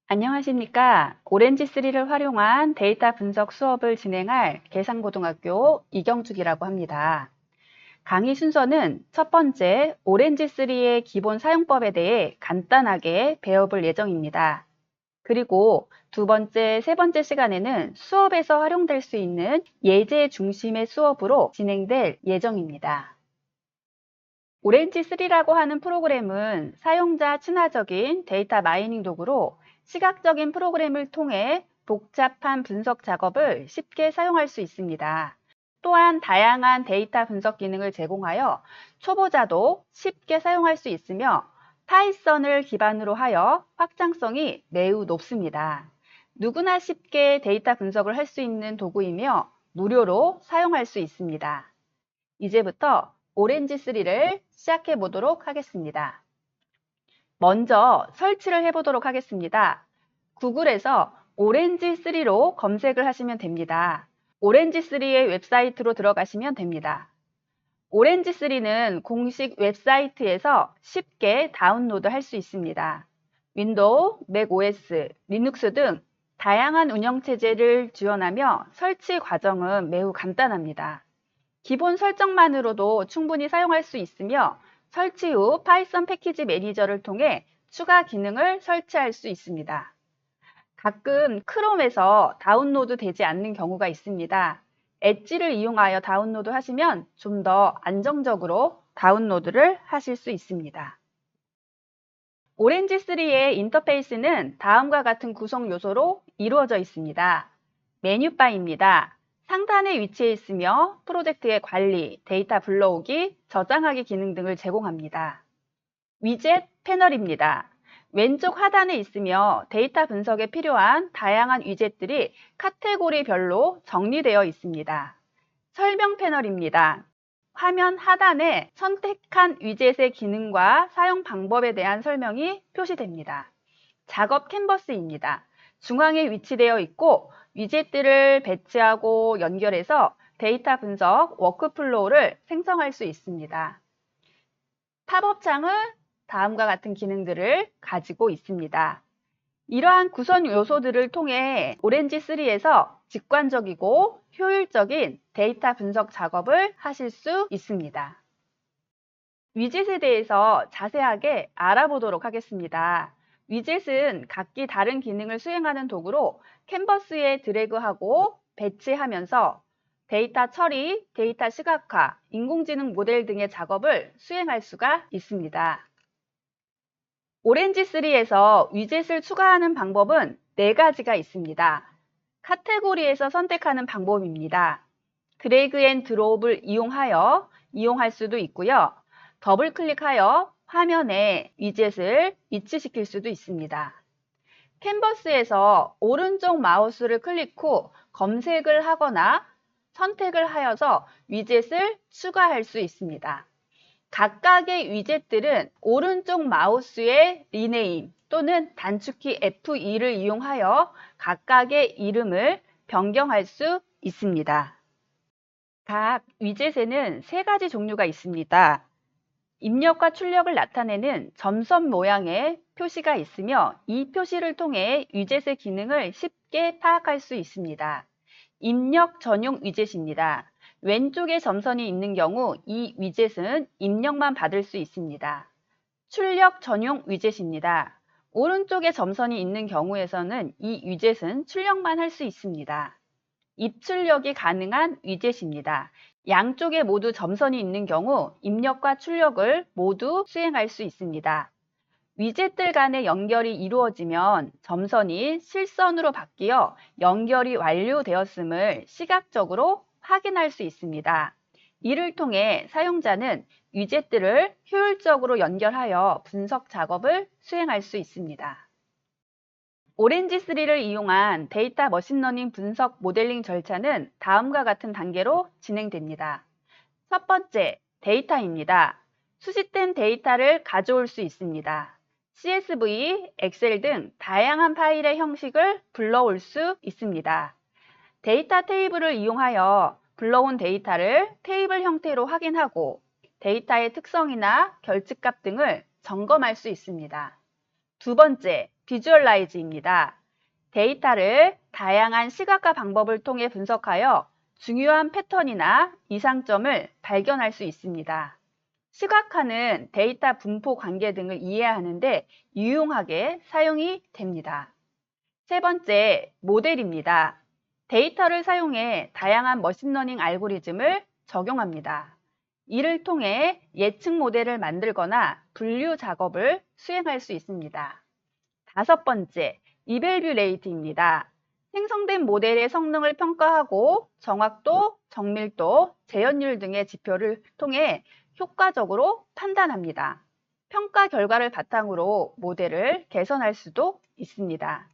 안녕하십니까. 오렌지3를 활용한 데이터 분석 수업을 진행할 계상고등학교 이경축이라고 합니다. 강의 순서는 첫 번째, 오렌지3의 기본 사용법에 대해 간단하게 배워볼 예정입니다. 그리고 두 번째, 세 번째 시간에는 수업에서 활용될 수 있는 예제 중심의 수업으로 진행될 예정입니다. 오렌지3라고 하는 프로그램은 사용자 친화적인 데이터 마이닝 도구로 시각적인 프로그램을 통해 복잡한 분석 작업을 쉽게 사용할 수 있습니다. 또한 다양한 데이터 분석 기능을 제공하여 초보자도 쉽게 사용할 수 있으며 파이썬을 기반으로 하여 확장성이 매우 높습니다. 누구나 쉽게 데이터 분석을 할 수 있는 도구이며 무료로 사용할 수 있습니다. 이제부터 오렌지3를 시작해 보도록 하겠습니다. 먼저 설치를 해 보도록 하겠습니다. 구글에서 오렌지3로 검색을 하시면 됩니다. 오렌지3의 웹사이트로 들어가시면 됩니다. 오렌지3는 공식 웹사이트에서 쉽게 다운로드 할 수 있습니다. 윈도우, 맥OS, 리눅스 등 다양한 운영체제를 지원하며 설치 과정은 매우 간단합니다. 기본 설정만으로도 충분히 사용할 수 있으며 설치 후 파이썬 패키지 매니저를 통해 추가 기능을 설치할 수 있습니다. 가끔 크롬에서 다운로드 되지 않는 경우가 있습니다. 엣지를 이용하여 다운로드 하시면 좀 더 안정적으로 다운로드를 하실 수 있습니다. 오렌지3의 인터페이스는 다음과 같은 구성 요소로 이루어져 있습니다. 메뉴바입니다. 상단에 위치해 있으며 프로젝트의 관리, 데이터 불러오기, 저장하기 기능 등을 제공합니다. 위젯 패널입니다. 왼쪽 하단에 있으며 데이터 분석에 필요한 다양한 위젯들이 카테고리별로 정리되어 있습니다. 설명 패널입니다. 화면 하단에 선택한 위젯의 기능과 사용 방법에 대한 설명이 표시됩니다. 작업 캔버스입니다. 중앙에 위치되어 있고 위젯들을 배치하고 연결해서 데이터 분석 워크플로우를 생성할 수 있습니다. 팝업 창은 다음과 같은 기능들을 가지고 있습니다. 이러한 구성 요소들을 통해 오렌지3에서 직관적이고 효율적인 데이터 분석 작업을 하실 수 있습니다. 위젯에 대해서 자세하게 알아보도록 하겠습니다. 위젯은 각기 다른 기능을 수행하는 도구로 캔버스에 드래그하고 배치하면서 데이터 처리, 데이터 시각화, 인공지능 모델 등의 작업을 수행할 수가 있습니다. 오렌지3에서 위젯을 추가하는 방법은 4가지가 있습니다. 카테고리에서 선택하는 방법입니다. 드래그 앤 드롭을 이용할 수도 있고요. 더블 클릭하여 화면에 위젯을 위치시킬 수도 있습니다. 캔버스에서 오른쪽 마우스를 클릭 후 검색을 하거나 선택을 하여서 위젯을 추가할 수 있습니다. 각각의 위젯들은 오른쪽 마우스의 리네임 또는 단축키 F2를 이용하여 각각의 이름을 변경할 수 있습니다. 각 위젯에는 3가지 종류가 있습니다. 입력과 출력을 나타내는 점선 모양의 표시가 있으며 이 표시를 통해 위젯의 기능을 쉽게 파악할 수 있습니다. 입력 전용 위젯입니다. 왼쪽에 점선이 있는 경우 이 위젯은 입력만 받을 수 있습니다. 출력 전용 위젯입니다. 오른쪽에 점선이 있는 경우에서는 이 위젯은 출력만 할 수 있습니다. 입출력이 가능한 위젯입니다. 양쪽에 모두 점선이 있는 경우 입력과 출력을 모두 수행할 수 있습니다. 위젯들 간의 연결이 이루어지면 점선이 실선으로 바뀌어 연결이 완료되었음을 시각적으로 확인할 수 있습니다. 이를 통해 사용자는 위젯들을 효율적으로 연결하여 분석 작업을 수행할 수 있습니다. 오렌지3를 이용한 데이터 머신러닝 분석 모델링 절차는 다음과 같은 단계로 진행됩니다. 첫 번째, 데이터입니다. 수집된 데이터를 가져올 수 있습니다. CSV, 엑셀 등 다양한 파일의 형식을 불러올 수 있습니다. 데이터 테이블을 이용하여 불러온 데이터를 테이블 형태로 확인하고 데이터의 특성이나 결집값 등을 점검할 수 있습니다. 두 번째, 비주얼라이즈입니다. 데이터를 다양한 시각화 방법을 통해 분석하여 중요한 패턴이나 이상점을 발견할 수 있습니다. 시각화는 데이터 분포 관계 등을 이해하는데 유용하게 사용이 됩니다. 세 번째, 모델입니다. 데이터를 사용해 다양한 머신러닝 알고리즘을 적용합니다. 이를 통해 예측 모델을 만들거나 분류 작업을 수행할 수 있습니다. 다섯 번째, 이밸뷰레이트입니다. 생성된 모델의 성능을 평가하고 정확도, 정밀도, 재현율 등의 지표를 통해 효과적으로 판단합니다. 평가 결과를 바탕으로 모델을 개선할 수도 있습니다.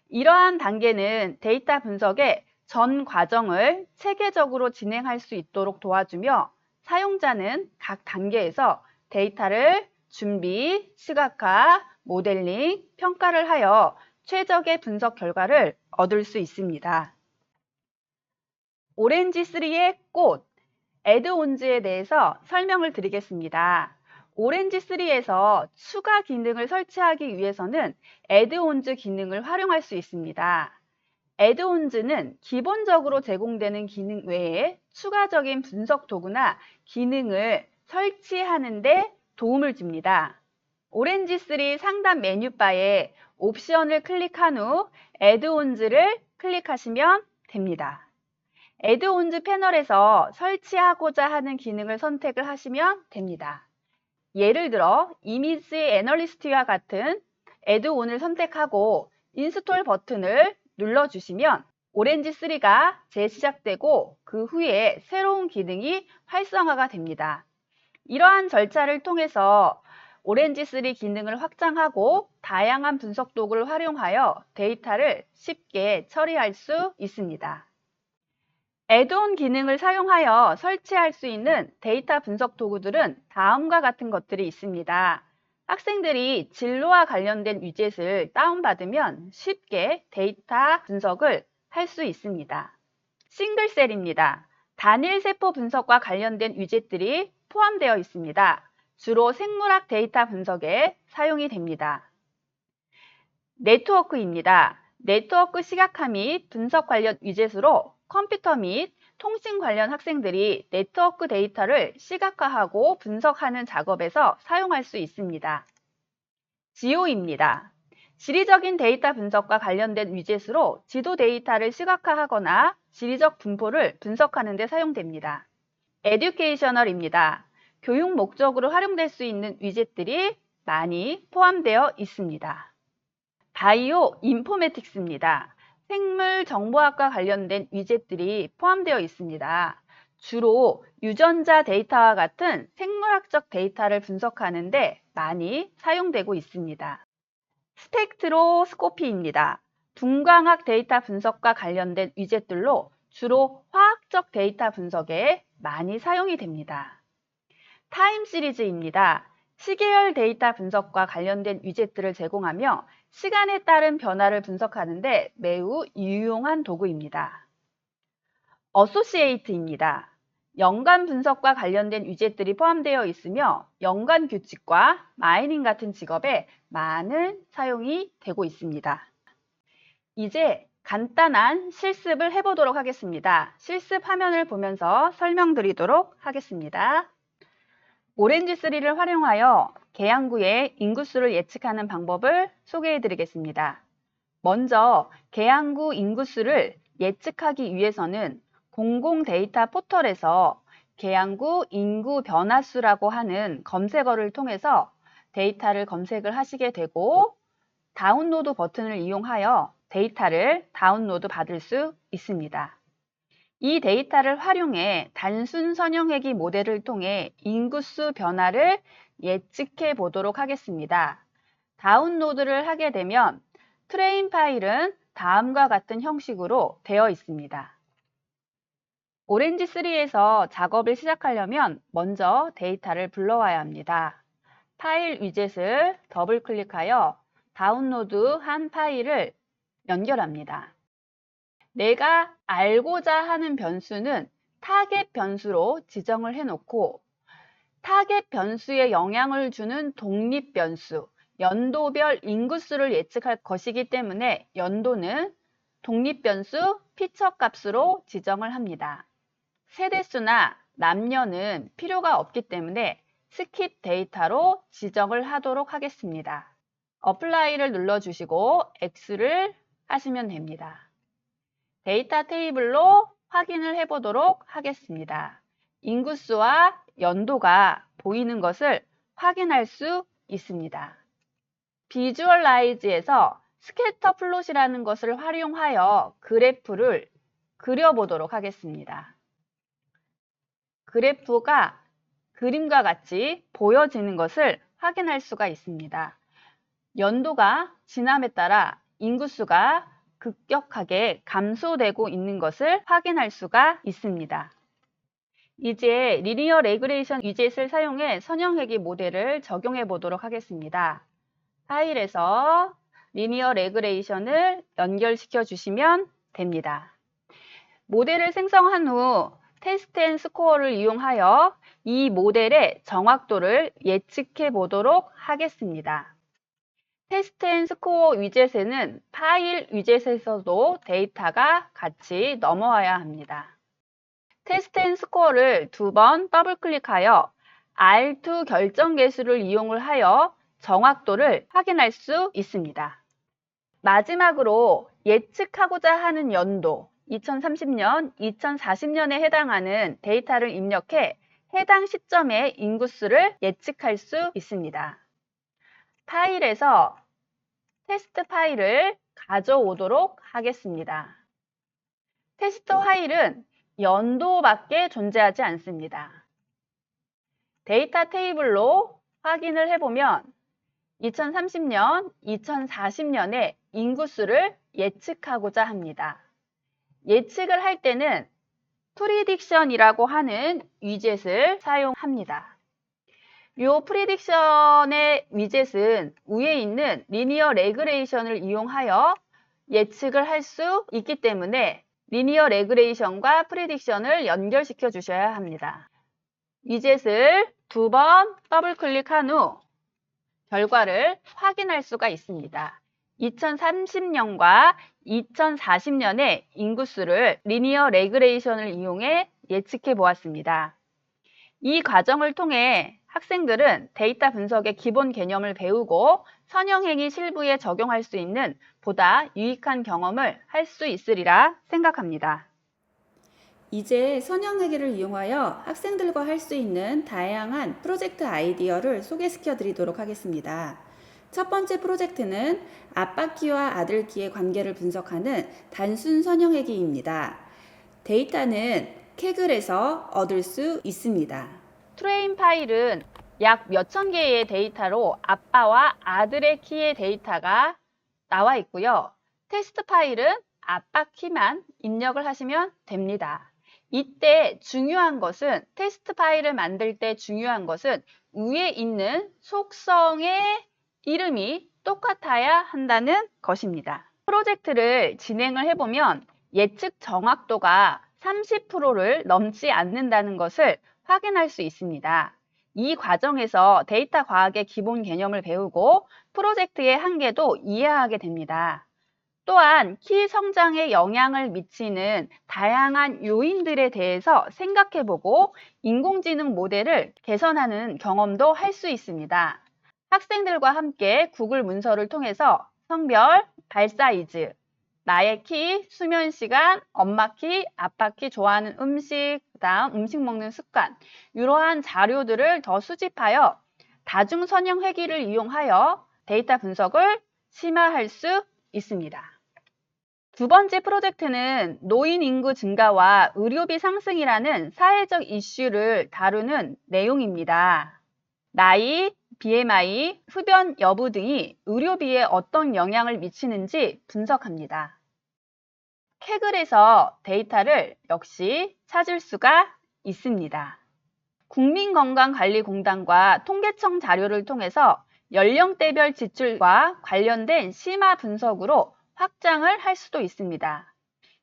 이러한 단계는 데이터 분석의 전 과정을 체계적으로 진행할 수 있도록 도와주며 사용자는 각 단계에서 데이터를 준비, 시각화, 모델링, 평가를 하여 최적의 분석 결과를 얻을 수 있습니다. 오렌지3의 꽃, 애드온즈에 대해서 설명을 드리겠습니다. 오렌지3에서 추가 기능을 설치하기 위해서는 애드온즈 기능을 활용할 수 있습니다. 애드온즈는 기본적으로 제공되는 기능 외에 추가적인 분석 도구나 기능을 설치하는 데 도움을 줍니다. 오렌지3 상단 메뉴바에 옵션을 클릭한 후 애드온즈를 클릭하시면 됩니다. 애드온즈 패널에서 설치하고자 하는 기능을 선택을 하시면 됩니다. 예를 들어 이미지 애널리스트와 같은 애드온을 선택하고 인스톨 버튼을 눌러주시면 오렌지3가 재시작되고 그 후에 새로운 기능이 활성화가 됩니다. 이러한 절차를 통해서 오렌지3 기능을 확장하고 다양한 분석 도구를 활용하여 데이터를 쉽게 처리할 수 있습니다. 애드온 기능을 사용하여 설치할 수 있는 데이터 분석 도구들은 다음과 같은 것들이 있습니다. 학생들이 진로와 관련된 위젯을 다운받으면 쉽게 데이터 분석을 할 수 있습니다. 싱글셀입니다. 단일 세포 분석과 관련된 위젯들이 포함되어 있습니다. 주로 생물학 데이터 분석에 사용이 됩니다. 네트워크입니다. 네트워크 시각화 및 분석 관련 위젯으로 컴퓨터 및 통신 관련 학생들이 네트워크 데이터를 시각화하고 분석하는 작업에서 사용할 수 있습니다. 지오입니다. 지리적인 데이터 분석과 관련된 위젯으로 지도 데이터를 시각화하거나 지리적 분포를 분석하는 데 사용됩니다. 에듀케이셔널입니다. 교육 목적으로 활용될 수 있는 위젯들이 많이 포함되어 있습니다. 바이오 인포메틱스입니다. 생물 정보학과 관련된 위젯들이 포함되어 있습니다. 주로 유전자 데이터와 같은 생물학적 데이터를 분석하는 데 많이 사용되고 있습니다. 스펙트로스코피입니다. 분광학 데이터 분석과 관련된 위젯들로 주로 화학적 데이터 분석에 많이 사용이 됩니다. 타임 시리즈입니다. 시계열 데이터 분석과 관련된 위젯들을 제공하며 시간에 따른 변화를 분석하는 데 매우 유용한 도구입니다. 어소시에이트입니다. 연관 분석과 관련된 위젯들이 포함되어 있으며 연관 규칙과 마이닝 같은 직업에 많은 사용이 되고 있습니다. 이제 간단한 실습을 해보도록 하겠습니다. 실습 화면을 보면서 설명드리도록 하겠습니다. 오렌지3를 활용하여 계양구의 인구수를 예측하는 방법을 소개해 드리겠습니다. 먼저 계양구 인구수를 예측하기 위해서는 공공 데이터 포털에서 계양구 인구 변화수라고 하는 검색어를 통해서 데이터를 검색을 하시게 되고 다운로드 버튼을 이용하여 데이터를 다운로드 받을 수 있습니다. 이 데이터를 활용해 단순 선형회귀 모델을 통해 인구수 변화를 예측해 보도록 하겠습니다. 다운로드를 하게 되면 트레인 파일은 다음과 같은 형식으로 되어 있습니다. 오렌지3에서 작업을 시작하려면 먼저 데이터를 불러와야 합니다. 파일 위젯을 더블 클릭하여 다운로드한 파일을 연결합니다. 내가 알고자 하는 변수는 타겟 변수로 지정을 해놓고 타겟 변수에 영향을 주는 독립 변수, 연도별 인구수를 예측할 것이기 때문에 연도는 독립변수 피처 값으로 지정을 합니다. 세대수나 남녀는 필요가 없기 때문에 스킵 데이터로 지정을 하도록 하겠습니다. 어플라이를 눌러주시고 X를 하시면 됩니다. 데이터 테이블로 확인을 해보도록 하겠습니다. 인구수와 연도가 보이는 것을 확인할 수 있습니다. 비주얼라이즈에서 스캐터 플롯이라는 것을 활용하여 그래프를 그려보도록 하겠습니다. 그래프가 그림과 같이 보여지는 것을 확인할 수가 있습니다. 연도가 지남에 따라 인구수가 급격하게 감소되고 있는 것을 확인할 수가 있습니다. 이제 리니어 레그레이션 위젯을 사용해 선형회귀 모델을 적용해 보도록 하겠습니다. 파일에서 리니어 레그레이션을 연결시켜 주시면 됩니다. 모델을 생성한 후 테스트 앤 스코어를 이용하여 이 모델의 정확도를 예측해 보도록 하겠습니다. 테스트 앤 스코어 위젯에는 파일 위젯에서도 데이터가 같이 넘어와야 합니다. 테스트 앤 스코어를 2번 더블 클릭하여 R2 결정 계수를 이용을 하여 정확도를 확인할 수 있습니다. 마지막으로 예측하고자 하는 연도 2030년, 2040년에 해당하는 데이터를 입력해 해당 시점의 인구수를 예측할 수 있습니다. 파일에서 테스트 파일을 가져오도록 하겠습니다. 테스트 파일은 연도밖에 존재하지 않습니다. 데이터 테이블로 확인을 해보면 2030년, 2040년에 인구수를 예측하고자 합니다. 예측을 할 때는 프리딕션이라고 하는 위젯을 사용합니다. 이 프리딕션의 위젯은 위에 있는 리니어 레그레이션을 이용하여 예측을 할 수 있기 때문에 리니어 레그레이션과 프리딕션을 연결시켜 주셔야 합니다. 위젯을 2번 더블 클릭한 후 결과를 확인할 수가 있습니다. 2030년과 2040년의 인구수를 리니어 레그레이션을 이용해 예측해 보았습니다. 이 과정을 통해 학생들은 데이터 분석의 기본 개념을 배우고 선형행위 실무에 적용할 수 있는 보다 유익한 경험을 할 수 있으리라 생각합니다. 이제 선형회계를 이용하여 학생들과 할 수 있는 다양한 프로젝트 아이디어를 소개시켜 드리도록 하겠습니다. 첫 번째 프로젝트는 아빠키와 아들키의 관계를 분석하는 단순 선형회계입니다. 데이터는 케글에서 얻을 수 있습니다. 트레인 파일은 약 몇천 개의 데이터로 아빠와 아들의 키의 데이터가 나와 있고요. 테스트 파일은 아빠 키만 입력을 하시면 됩니다. 이때 중요한 것은 테스트 파일을 만들 때 중요한 것은 위에 있는 속성의 이름이 똑같아야 한다는 것입니다. 프로젝트를 진행을 해보면 예측 정확도가 30%를 넘지 않는다는 것을 확인할 수 있습니다. 이 과정에서 데이터 과학의 기본 개념을 배우고 프로젝트의 한계도 이해하게 됩니다. 또한 키 성장에 영향을 미치는 다양한 요인들에 대해서 생각해보고 인공지능 모델을 개선하는 경험도 할 수 있습니다. 학생들과 함께 구글 문서를 통해서 성별, 발 사이즈, 나의 키, 수면 시간, 엄마 키, 아빠 키, 좋아하는 음식, 그다음 음식 먹는 습관, 이러한 자료들을 더 수집하여 다중선형 회귀를 이용하여 데이터 분석을 심화할 수 있습니다. 두 번째 프로젝트는 노인 인구 증가와 의료비 상승이라는 사회적 이슈를 다루는 내용입니다. 나이, BMI, 흡연 여부 등이 의료비에 어떤 영향을 미치는지 분석합니다. 케글에서 데이터를 역시 찾을 수가 있습니다. 국민건강관리공단과 통계청 자료를 통해서 연령대별 지출과 관련된 심화 분석으로 확장을 할 수도 있습니다.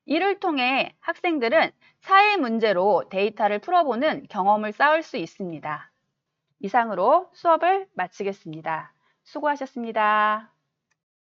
이를 통해 학생들은 사회 문제로 데이터를 풀어보는 경험을 쌓을 수 있습니다. 이상으로 수업을 마치겠습니다. 수고하셨습니다.